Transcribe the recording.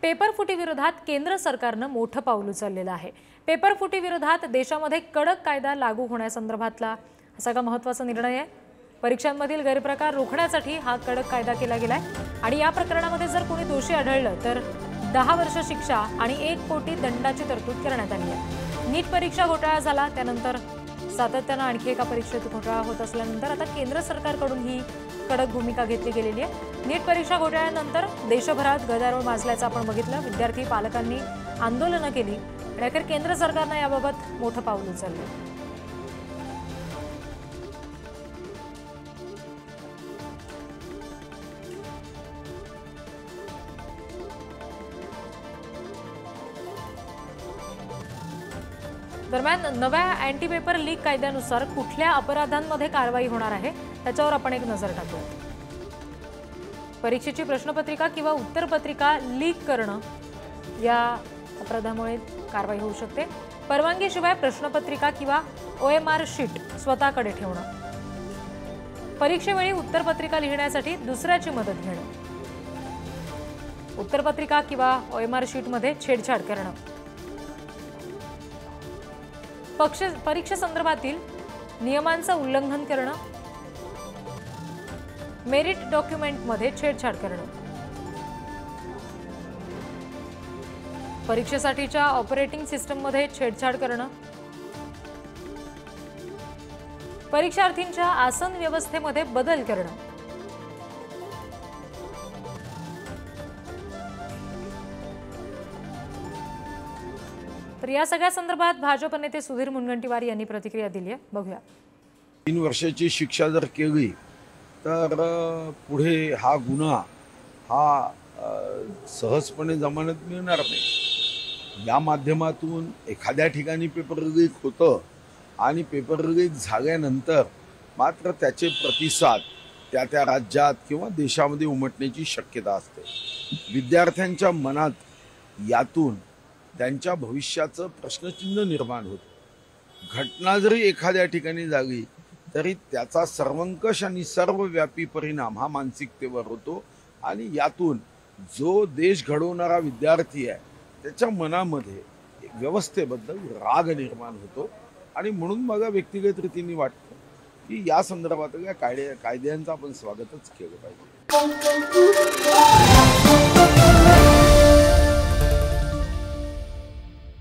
पेपरफुटी विरोधात केंद्र सरकारनं मोठं पाऊल उचललेलं आहे। पेपरफुटी विरोधात देशामध्ये कडक कायदा लागू होण्यासंदर्भातला सगळा महत्त्वाचा निर्णय आहे। परीक्षांमधील गैरप्रकार रोखण्यासाठी हा कडक कायदा केला गेलाय आणि या प्रकरणामध्ये जर कोणी दोषी आढळलं तर 10 वर्ष शिक्षा आणि 1 कोटी दंडाची तरतूद करण्यात आली आहे। नीट परीक्षा घोटाळा झाला त्यानंतर सातत्याने आणखी एका परीक्षेत घोटाळा होत असल्यानंतर आता केंद्र सरकारकडून ही कडक भूमिका घेतली गेलेली आहे। नीट परीक्षा घोटाळ्यानंतर देशभरात गदारोळ माजल्याचं आपण बघितलं। विद्यार्थी पालकांनी आंदोलनं केली आणि अखेर केंद्र सरकारने याबाबत मोठं पाऊल उचललं। दरम्यान नव्या अँटी पेपर लीक कायद्यानुसार कुठल्या अपराधांमध्ये कारवाई होणार आहे त्याच्यावर आपण एक नजर टाकूया। परीक्षेची प्रश्नपत्रिका किंवा उत्तरपत्रिका लीक करणं या अपराधामुळे कारवाई होऊ शकते। परवानगीशिवाय प्रश्नपत्रिका किंवा OMR शीट स्वतःकडे ठेवणं, परीक्षेवेळी उत्तरपत्रिका लिहिण्यासाठी दुसऱ्याची मदत घेणं, उत्तरपत्रिका किंवा OMR शीटमध्ये छेडछाड करणं, परीक्षेसंदर्भातील नियमांचं उल्लंघन करणं, मेरिट डॉक्युमेंटमध्ये छेडछाड करणं, परीक्षेसाठीच्या ऑपरेटिंग सिस्टममध्ये छेडछाड करणं, परीक्षार्थींच्या आसन व्यवस्थेमध्ये बदल करणं, तर या सगळ्या संदर्भात भाजप नेते सुधीर मुनगंटीवार यांनी प्रतिक्रिया दिली आहे। बघूया। 3 वर्षाची शिक्षा जर केली तर पुढे हा गुन्हा सहजपणे जमानत मिळणार नाही। या माध्यमातून एखाद्या ठिकाणी पेपर लीक होतं आणि पेपर लीक झाल्यानंतर मात्र त्याचे प्रतिसाद त्या राज्यात किंवा देशामध्ये उमटण्याची शक्यता असते। विद्यार्थ्यांच्या मनात यातून त्यांच्या भविष्याचं प्रश्नचिन्ह निर्माण होतं। घटना जरी एखाद्या ठिकाणी झाली तरी त्याचा सर्वंकष आणि सर्वव्यापी परिणाम हा मानसिकतेवर होतो आणि यातून जो देश घडवणारा विद्यार्थी आहे त्याच्या मनामध्ये व्यवस्थेबद्दल राग निर्माण होतो आणि म्हणून मला व्यक्तिगत रीतीने वाटतं की या संदर्भातल्या कायद्यांचं आपण स्वागतच केलं पाहिजे।